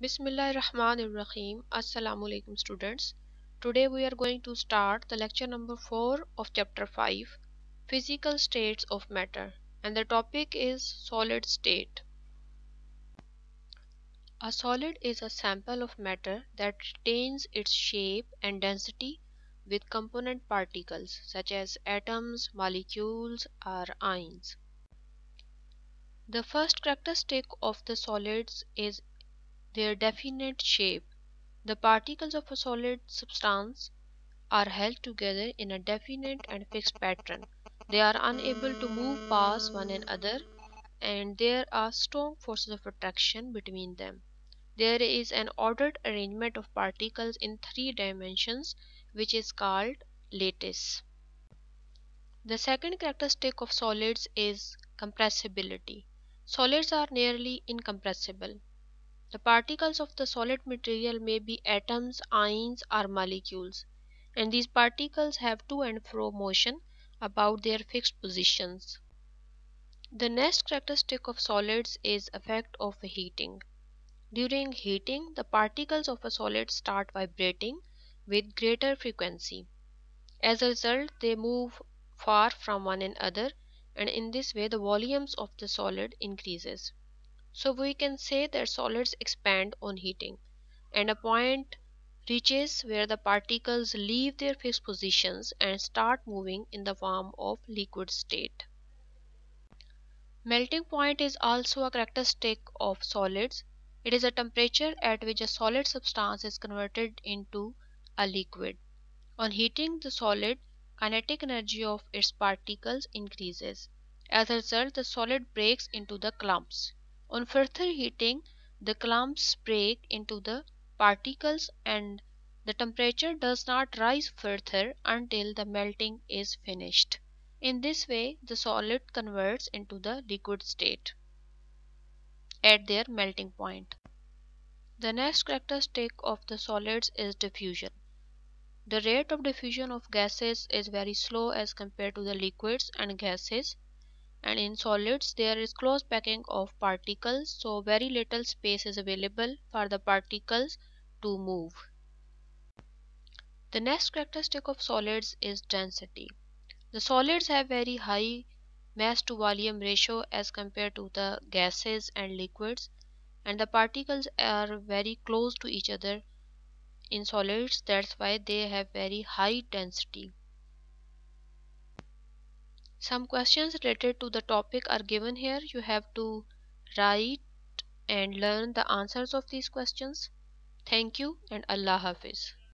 Bismillahirrahmanirrahim. Assalamu alaikum students. Today we are going to start the lecture number 4 of chapter 5, Physical States of Matter, and the topic is solid state. A solid is a sample of matter that retains its shape and density with component particles such as atoms, molecules, or ions. The first characteristic of the solids is their definite shape. The particles of a solid substance are held together in a definite and fixed pattern. They are unable to move past one another, and there are strong forces of attraction between them. There is an ordered arrangement of particles in 3 dimensions, which is called lattice. The second characteristic of solids is compressibility. Solids are nearly incompressible. The particles of the solid material may be atoms, ions, or molecules, and these particles have to and fro motion about their fixed positions. The next characteristic of solids is effect of heating. During heating, the particles of a solid start vibrating with greater frequency. As a result, they move far from one another, and in this way the volumes of the solid increases. So we can say that solids expand on heating, and a point reaches where the particles leave their fixed positions and start moving in the form of liquid state. Melting point is also a characteristic of solids. It is a temperature at which a solid substance is converted into a liquid. On heating the solid, kinetic energy of its particles increases. As a result, the solid breaks into the clumps. On further heating, the clumps break into the particles and the temperature does not rise further until the melting is finished. In this way, the solid converts into the liquid state at their melting point. The next characteristic of the solids is diffusion. The rate of diffusion of gases is very slow as compared to the liquids and gases, and in solids there is close packing of particles, so very little space is available for the particles to move. The next characteristic of solids is density. The solids have very high mass to volume ratio as compared to the gases and liquids, and the particles are very close to each other in solids. That's why they have very high density. Some questions related to the topic are given here. You have to write and learn the answers of these questions. Thank you and Allah Hafiz.